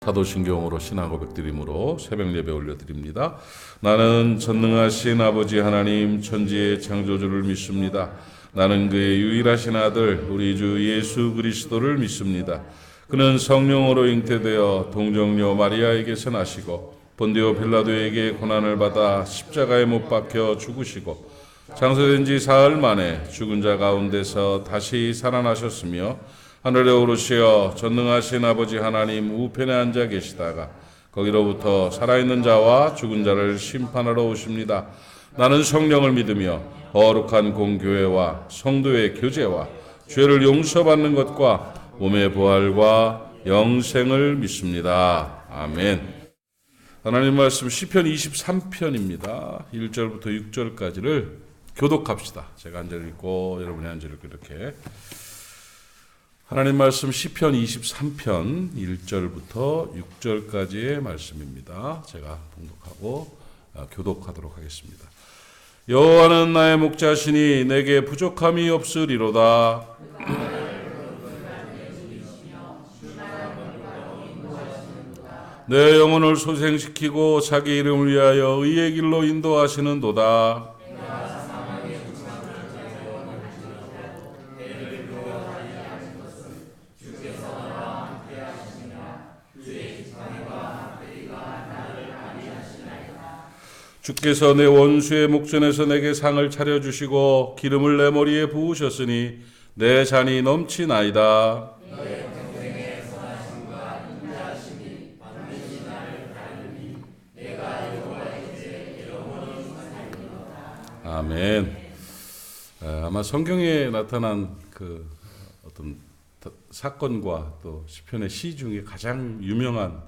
사도신경으로 신앙 고백드림으로 새벽 예배 올려드립니다. 나는 전능하신 아버지 하나님 천지의 창조주를 믿습니다. 나는 그의 유일하신 아들 우리 주 예수 그리스도를 믿습니다. 그는 성령으로 잉태되어 동정녀 마리아에게서 나시고 본디오 빌라도에게 고난을 받아 십자가에 못 박혀 죽으시고 장사된 지 사흘 만에 죽은 자 가운데서 다시 살아나셨으며 하늘에 오르시어 전능하신 아버지 하나님 우편에 앉아 계시다가 거기로부터 살아있는 자와 죽은 자를 심판하러 오십니다. 나는 성령을 믿으며 거룩한 공교회와 성도의 교제와 죄를 용서받는 것과 몸의 부활과 영생을 믿습니다. 아멘. 하나님 말씀 시편 23편입니다. 1절부터 6절까지를 교독합시다. 제가 한 절 읽고 여러분이 한 절 읽고 이렇게 하나님 말씀 시편 23편 1절부터 6절까지의 말씀입니다. 제가 봉독하고 교독하도록 하겠습니다. 여호와는 나의 목자시니 내게 부족함이 없으리로다. 내 영혼을 소생시키고 자기 이름을 위하여 의의 길로 인도하시는도다. 주께서 내 원수의 목전에서 내게 상을 차려주시고 기름을 내 머리에 부으셨으니 내 잔이 넘치나이다. 아멘. 아마 성경에 나타난 그 어떤 사건과 또 시편의 시 중에 가장 유명한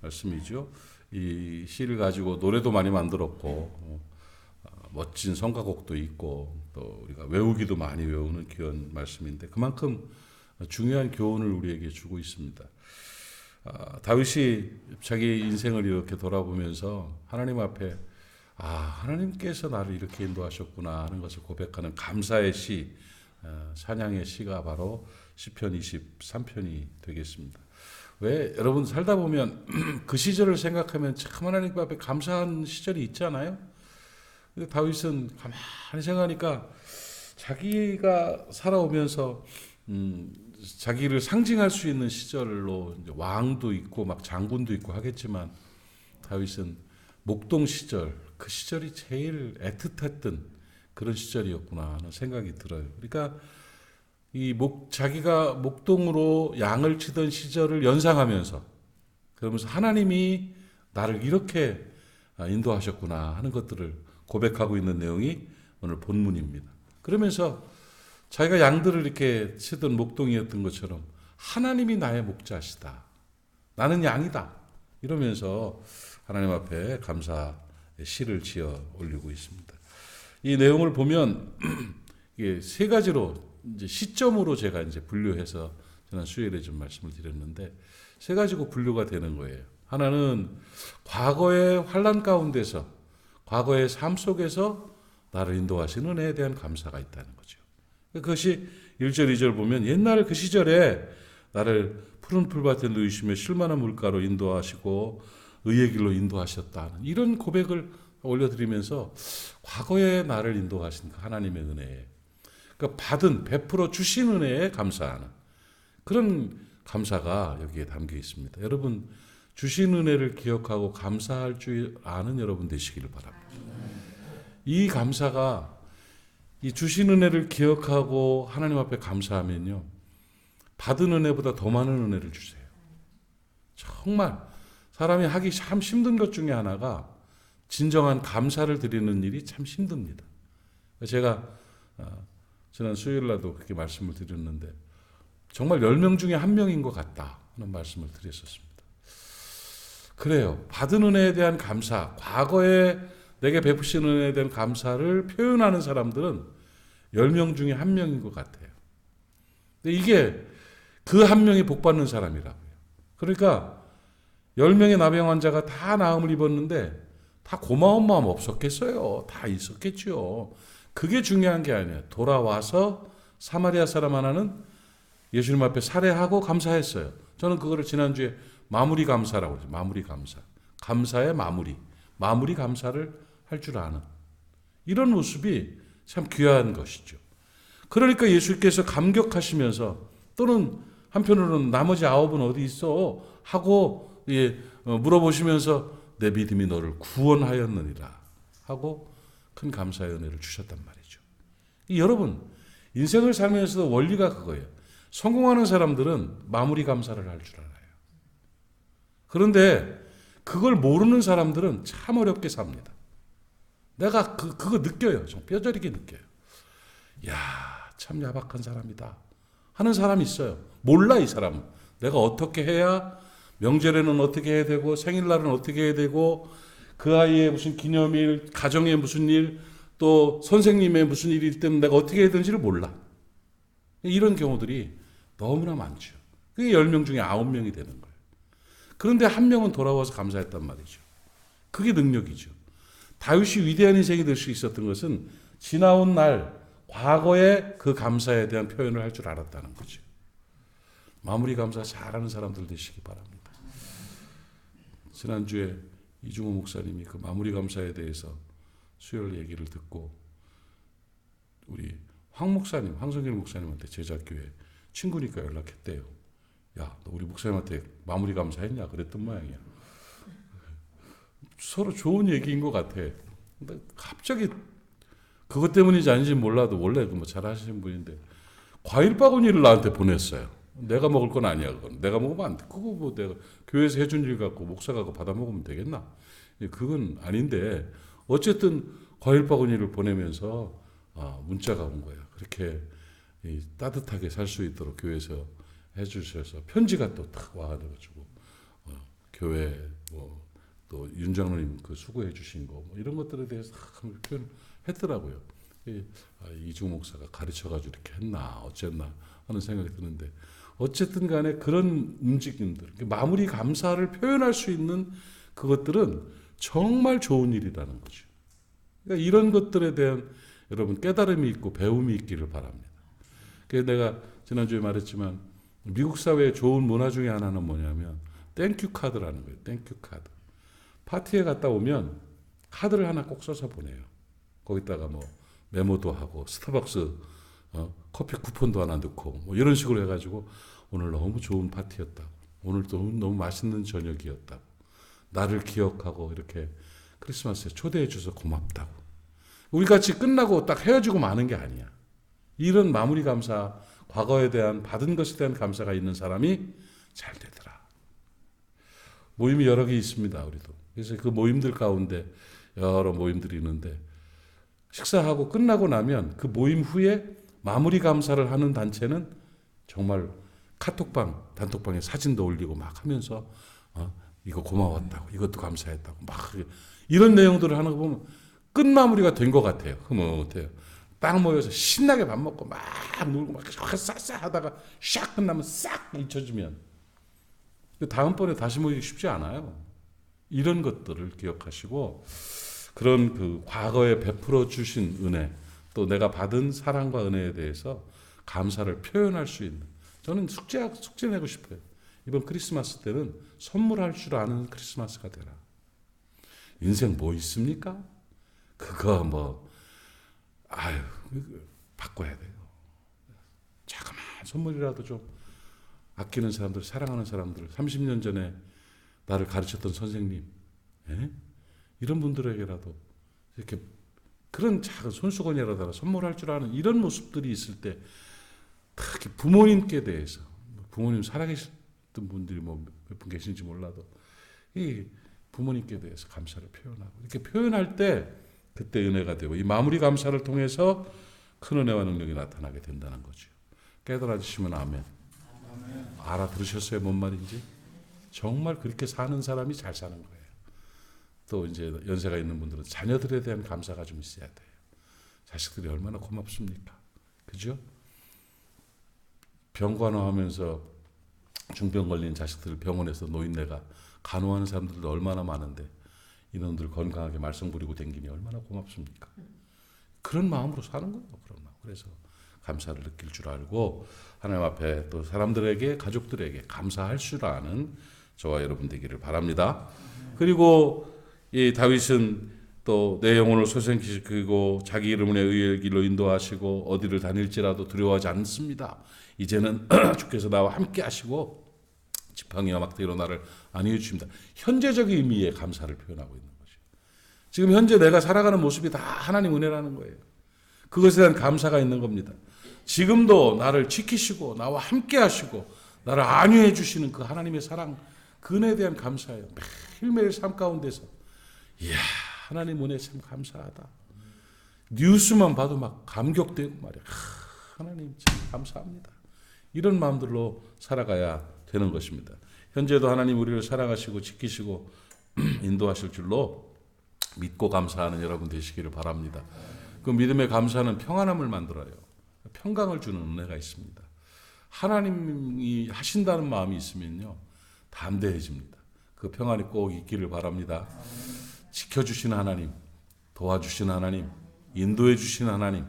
말씀이죠. 이 시를 가지고 노래도 많이 만들었고 멋진 성가곡도 있고 또 우리가 외우기도 많이 외우는 귀한 말씀인데 그만큼 중요한 교훈을 우리에게 주고 있습니다. 다윗이 자기 인생을 이렇게 돌아보면서 하나님 앞에 하나님께서 나를 이렇게 인도하셨구나 하는 것을 고백하는 감사의 시, 찬양의 시가 바로 시편 23편이 되겠습니다. 왜 여러분 살다 보면 그 시절을 생각하면 참 하나님 앞에 감사한 시절이 있잖아요. 근데 다윗은 가만히 생각하니까 자기가 살아오면서 자기를 상징할 수 있는 시절로 이제 왕도 있고 막 장군도 있고 하겠지만 다윗은 목동 시절 그 시절이 제일 애틋했던 그런 시절이었구나 하는 생각이 들어요. 그러니까 자기가 목동으로 양을 치던 시절을 연상하면서 그러면서 하나님이 나를 이렇게 인도하셨구나 하는 것들을 고백하고 있는 내용이 오늘 본문입니다. 그러면서 자기가 양들을 이렇게 치던 목동이었던 것처럼 하나님이 나의 목자시다. 나는 양이다. 이러면서 하나님 앞에 감사의 시를 지어 올리고 있습니다. 이 내용을 보면 이게 세 가지로 이제 시점으로 제가 이제 분류해서 지난 수요일에 좀 말씀을 드렸는데 세 가지로 분류가 되는 거예요. 하나는 과거의 환난 가운데서 과거의 삶 속에서 나를 인도하시는 은혜에 대한 감사가 있다는 거죠. 그것이 1절 2절 보면 옛날 그 시절에 나를 푸른 풀밭에 누이시며 쉴만한 물가로 인도하시고 의의 길로 인도하셨다는 이런 고백을 올려드리면서 과거에 나를 인도하신 하나님의 은혜에 그러니까 베풀어 주신 은혜에 감사하는 그런 감사가 여기에 담겨 있습니다. 여러분 주신 은혜를 기억하고 감사할 줄 아는 여러분 되시기를 바랍니다. 이 감사가 이 주신 은혜를 기억하고 하나님 앞에 감사하면요. 받은 은혜보다 더 많은 은혜를 주세요. 정말 사람이 하기 참 힘든 것 중에 하나가 진정한 감사를 드리는 일이 참 힘듭니다. 제가 지난 수요일 날도 그렇게 말씀을 드렸는데 정말 10명 중에 1명인 것 같다 하는 말씀을 드렸었습니다. 그래요. 받은 은혜에 대한 감사, 과거에 내게 베푸신 은혜에 대한 감사를 표현하는 사람들은 10명 중에 1명인 것 같아요. 근데 이게 그 1명이 복받는 사람이라고요. 그러니까 10명의 나병 환자가 다 나음을 입었는데 다 고마운 마음 없었겠어요. 다 있었겠죠. 그게 중요한 게 아니에요. 돌아와서 사마리아 사람 하나는 예수님 앞에 살해하고 감사했어요. 저는 그거를 지난주에 마무리 감사라고 그러죠. 마무리 감사. 감사의 마무리 감사를 할 줄 아는 이런 모습이 참 귀한 것이죠. 그러니까 예수께서 감격하시면서 또는 한편으로는 나머지 9은 어디 있어? 하고 물어보시면서 내 믿음이 너를 구원하였느니라 하고 큰 감사의 은혜를 주셨단 말이죠. 여러분, 인생을 살면서도 원리가 그거예요. 성공하는 사람들은 마무리 감사를 할 줄 알아요. 그런데 그걸 모르는 사람들은 참 어렵게 삽니다. 내가 그거 느껴요. 좀 뼈저리게 느껴요. 야, 참 야박한 사람이다 하는 사람이 있어요. 몰라, 이 사람은. 내가 어떻게 해야, 명절에는 어떻게 해야 되고, 생일날은 어떻게 해야 되고, 그 아이의 무슨 기념일, 가정의 무슨 일, 또 선생님의 무슨 일일 때는 내가 어떻게 해야 되는지를 몰라. 이런 경우들이 너무나 많죠. 그게 10명 중에 9명이 되는 거예요. 그런데 한 명은 돌아와서 감사했단 말이죠. 그게 능력이죠. 다윗이 위대한 인생이 될 수 있었던 것은 지나온 날, 과거의 그 감사에 대한 표현을 할 줄 알았다는 거죠. 마무리 감사 잘하는 사람들 되시기 바랍니다. 지난주에 이중호 목사님이 그 마무리 감사에 대해서 수요일 얘기를 듣고 우리 황성길 목사님한테 제자교회 친구니까 연락했대요. 야, 너 우리 목사님한테 마무리 감사했냐? 그랬던 모양이야. 서로 좋은 얘기인 것 같아. 근데 갑자기 그것 때문인지 아닌지 몰라도 원래 뭐 잘하시는 분인데 과일 바구니를 나한테 보냈어요. 내가 먹을 건 아니야. 그건 내가 먹으면 안 돼. 그거 뭐 내가 교회에서 해준 일 갖고 목사가 그거 받아 먹으면 되겠나? 그건 아닌데 어쨌든 과일 바구니를 보내면서 문자가 온 거예요. 그렇게 따뜻하게 살 수 있도록 교회에서 해주셔서 편지가 또 탁 와가지고 교회 또 윤 장로님 그 수고해 주신 거 뭐 이런 것들에 대해서 표현했더라고요. 이중호 목사가 가르쳐가지고 이렇게 했나 어쨌나 하는 생각이 드는데 어쨌든 간에 그런 움직임들 마무리 감사를 표현할 수 있는 그것들은 정말 좋은 일이라는 거죠. 그러니까 이런 것들에 대한 여러분 깨달음이 있고 배움이 있기를 바랍니다. 그래서 내가 지난주에 말했지만 미국 사회의 좋은 문화 중에 하나는 뭐냐면 땡큐 카드라는 거예요. 땡큐 카드. 파티에 갔다 오면 카드를 하나 꼭 써서 보내요. 거기다가 뭐 메모도 하고 스타벅스 커피 쿠폰도 하나 넣고 뭐 이런 식으로 해가지고 오늘 너무 좋은 파티였다고. 오늘 너무 맛있는 저녁이었다고. 나를 기억하고 이렇게 크리스마스에 초대해 줘서 고맙다고. 우리 같이 끝나고 딱 헤어지고 마는 게 아니야. 이런 마무리 감사, 과거에 대한 받은 것에 대한 감사가 있는 사람이 잘 되더라. 모임이 여러 개 있습니다. 우리도. 그래서 그 모임들 가운데 여러 모임들이 있는데 식사하고 끝나고 나면 그 모임 후에 마무리 감사를 하는 단체는 정말 카톡방, 단톡방에 사진도 올리고 막 하면서 이거 고마웠다고, 이것도 감사했다고 막 이런 내용들을 하는 거 보면 끝 마무리가 된 것 같아요. 흐뭇해요. 딱 모여서 신나게 밥 먹고 막 놀고 막 싸싸 하다가 샥 끝나면 싹 잊혀지면 다음번에 다시 모이기 쉽지 않아요. 이런 것들을 기억하시고 그런 그 과거에 베풀어 주신 은혜 또 내가 받은 사랑과 은혜에 대해서 감사를 표현할 수 있는 저는 숙제 내고 싶어요. 이번 크리스마스 때는 선물할 줄 아는 크리스마스가 되라. 인생 뭐 있습니까? 그거 바꿔야 돼요. 자그마한 선물이라도 좀 아끼는 사람들, 사랑하는 사람들, 30년 전에 나를 가르쳤던 선생님, 이런 분들에게라도 이렇게 그런 작은 손수건이라도 선물할 줄 아는 이런 모습들이 있을 때 특히 부모님께 대해서 부모님 살아계셨던 분들이 뭐 몇 분 계신지 몰라도 이 부모님께 대해서 감사를 표현하고 이렇게 표현할 때 그때 은혜가 되고 이 마무리 감사를 통해서 큰 은혜와 능력이 나타나게 된다는 거죠. 깨달아주시면 아멘. 알아들으셨어요? 뭔 말인지? 정말 그렇게 사는 사람이 잘 사는 거예요. 또 이제 연세가 있는 분들은 자녀들에 대한 감사가 좀 있어야 돼요. 자식들이 얼마나 고맙습니까? 그죠? 병간호하면서 중병 걸린 자식들 병원에서 노인네가 간호하는 사람들도 얼마나 많은데 이놈들 건강하게 말썽 부리고 댕기니 얼마나 고맙습니까? 그런 마음으로 사는 거예요. 그런 마음. 그래서 감사를 느낄 줄 알고 하나님 앞에 또 사람들에게 가족들에게 감사할 줄 아는 저와 여러분 되기를 바랍니다. 그리고 이 다윗은 또 내 영혼을 소생시키고 자기 이름의 의의 길로 인도하시고 어디를 다닐지라도 두려워하지 않습니다. 이제는 주께서 나와 함께 하시고 지팡이와 막대기로 나를 안위해 주십니다. 현재적 의미의 감사를 표현하고 있는 것이죠. 지금 현재 내가 살아가는 모습이 다 하나님 은혜라는 거예요. 그것에 대한 감사가 있는 겁니다. 지금도 나를 지키시고 나와 함께 하시고 나를 안위해 주시는 그 하나님의 사랑, 그 은혜에 대한 감사예요. 매일매일 삶 가운데서 이야, 하나님 은혜 참 감사하다. 뉴스만 봐도 막 감격되고 말이야. 하나님 참 감사합니다. 이런 마음들로 살아가야 되는 것입니다. 현재도 하나님 우리를 사랑하시고 지키시고 인도하실 줄로 믿고 감사하는 여러분 되시기를 바랍니다. 그 믿음의 감사는 평안함을 만들어요. 평강을 주는 은혜가 있습니다. 하나님이 하신다는 마음이 있으면요, 담대해집니다. 그 평안이 꼭 있기를 바랍니다. 지켜주시는 하나님, 도와주시는 하나님, 인도해 주시는 하나님,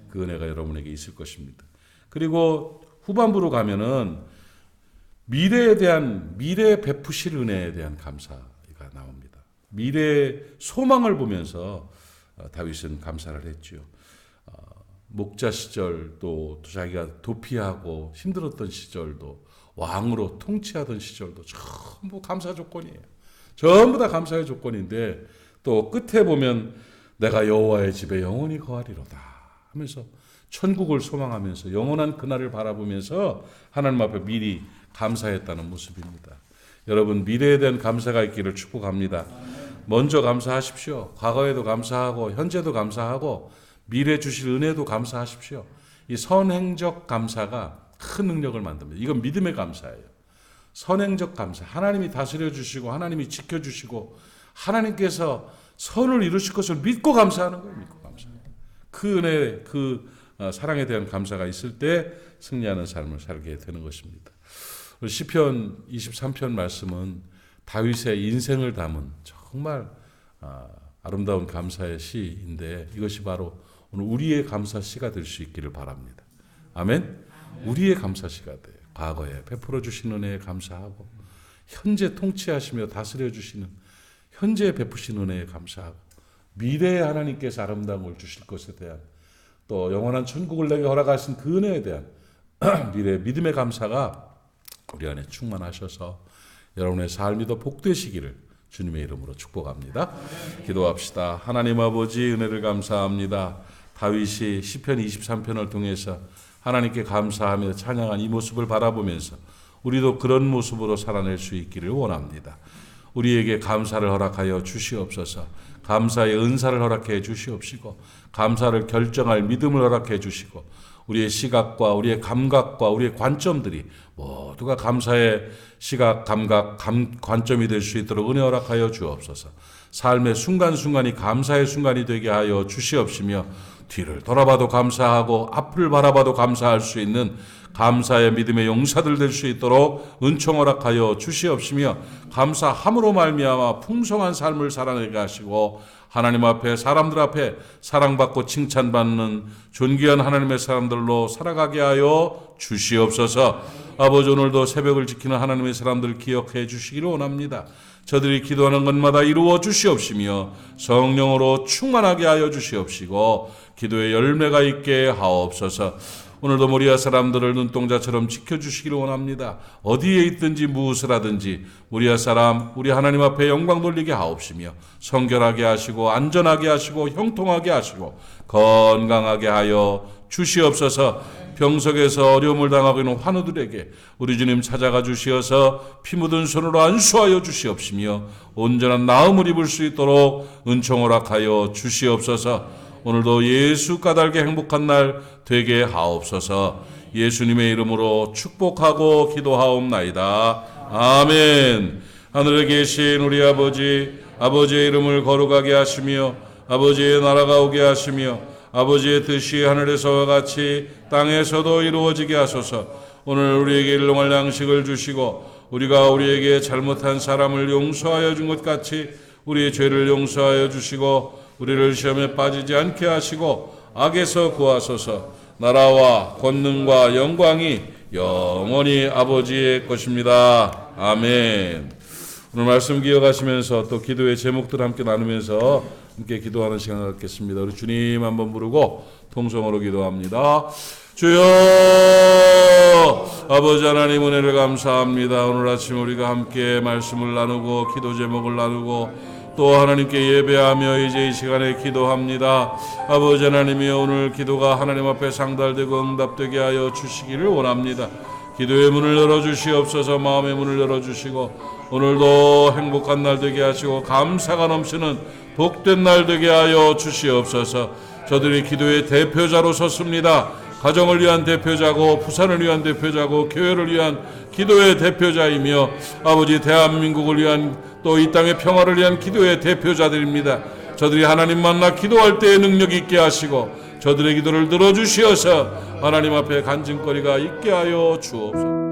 그 은혜가 여러분에게 있을 것입니다. 그리고 후반부로 가면은 미래에 베푸실 은혜에 대한 감사가 나옵니다. 미래의 소망을 보면서 다윗은 감사를 했죠. 목자 시절 또 자기가 도피하고 힘들었던 시절도 왕으로 통치하던 시절도 전부 감사 조건이에요. 전부 다 감사의 조건인데 또 끝에 보면 내가 여호와의 집에 영원히 거하리로다 하면서 천국을 소망하면서 영원한 그날을 바라보면서 하나님 앞에 미리 감사했다는 모습입니다. 여러분 미래에 대한 감사가 있기를 축복합니다. 먼저 감사하십시오. 과거에도 감사하고 현재도 감사하고 미래 주실 은혜도 감사하십시오. 이 선행적 감사가 큰 능력을 만듭니다. 이건 믿음의 감사예요. 선행적 감사. 하나님이 다스려 주시고 하나님이 지켜 주시고 하나님께서 선을 이루실 것을 믿고 감사하는 거예요. 믿고 감사해요. 그 은혜, 그 사랑에 대한 감사가 있을 때 승리하는 삶을 살게 되는 것입니다. 시편 23편 말씀은 다윗의 인생을 담은 정말 아름다운 감사의 시인데 이것이 바로 오늘 우리의 감사 시가 될 수 있기를 바랍니다. 아멘. 우리의 감사 시가 돼요. 과거에 베풀어 주신 은혜에 감사하고 현재 통치하시며 다스려 주시는 현재 베푸신 은혜에 감사하고 미래에 하나님께서 아름다운 걸 주실 것에 대한 또 영원한 천국을 내게 허락하신 그 은혜에 대한 미래 믿음의 감사가 우리 안에 충만하셔서 여러분의 삶이 더 복되시기를 주님의 이름으로 축복합니다. 기도합시다. 하나님 아버지 은혜를 감사합니다. 다윗이 시편 23편을 통해서 하나님께 감사하며 찬양한 이 모습을 바라보면서 우리도 그런 모습으로 살아낼 수 있기를 원합니다. 우리에게 감사를 허락하여 주시옵소서. 감사의 은사를 허락해 주시옵시고 감사를 결정할 믿음을 허락해 주시고 우리의 시각과 우리의 감각과 우리의 관점들이 모두가 감사의 시각, 감각, 관점이 될 수 있도록 은혜 허락하여 주옵소서. 삶의 순간순간이 감사의 순간이 되게 하여 주시옵시며 뒤를 돌아봐도 감사하고 앞을 바라봐도 감사할 수 있는 감사의 믿음의 용사들 될 수 있도록 은총 허락하여 주시옵시며 감사함으로 말미암아 풍성한 삶을 살아내게 하시고 하나님 앞에 사람들 앞에 사랑받고 칭찬받는 존귀한 하나님의 사람들로 살아가게 하여 주시옵소서. 아버지 오늘도 새벽을 지키는 하나님의 사람들 기억해 주시기를 원합니다. 저들이 기도하는 것마다 이루어 주시옵시며 성령으로 충만하게 하여 주시옵시고 기도의 열매가 있게 하옵소서. 오늘도 모리아 사람들을 눈동자처럼 지켜주시기를 원합니다. 어디에 있든지 무엇을 하든지 모리아 사람 우리 하나님 앞에 영광 돌리게 하옵시며 성결하게 하시고 안전하게 하시고 형통하게 하시고 건강하게 하여 주시옵소서. 병석에서 어려움을 당하고 있는 환우들에게 우리 주님 찾아가 주시어서 피 묻은 손으로 안수하여 주시옵시며 온전한 나음을 입을 수 있도록 은총 허락하여 주시옵소서. 오늘도 예수 까닭의 행복한 날 되게 하옵소서. 예수님의 이름으로 축복하고 기도하옵나이다. 아멘. 하늘에 계신 우리 아버지, 아버지의 이름을 거룩하게 하시며 아버지의 나라가 오게 하시며 아버지의 뜻이 하늘에서와 같이 땅에서도 이루어지게 하소서. 오늘 우리에게 일용할 양식을 주시고 우리가 우리에게 잘못한 사람을 용서하여 준 것 같이 우리의 죄를 용서하여 주시고 우리를 시험에 빠지지 않게 하시고 악에서 구하소서. 나라와 권능과 영광이 영원히 아버지의 것입니다. 아멘. 오늘 말씀 기억하시면서 또 기도의 제목들 함께 나누면서 함께 기도하는 시간을 갖겠습니다. 우리 주님 한번 부르고 통성으로 기도합니다. 주여, 아버지 하나님 은혜를 감사합니다. 오늘 아침 우리가 함께 말씀을 나누고 기도 제목을 나누고 또 하나님께 예배하며 이제 이 시간에 기도합니다. 아버지 하나님이여, 오늘 기도가 하나님 앞에 상달되고 응답되게 하여 주시기를 원합니다. 기도의 문을 열어주시옵소서. 마음의 문을 열어주시고 오늘도 행복한 날 되게 하시고 감사가 넘치는 복된 날 되게 하여 주시옵소서. 저들이 기도의 대표자로 섰습니다. 가정을 위한 대표자고 부산을 위한 대표자고 교회를 위한 기도의 대표자이며 아버지 대한민국을 위한 또 이 땅의 평화를 위한 기도의 대표자들입니다. 저들이 하나님 만나 기도할 때에 능력 있게 하시고 저들의 기도를 들어주시어서 하나님 앞에 간증거리가 있게 하여 주옵소서.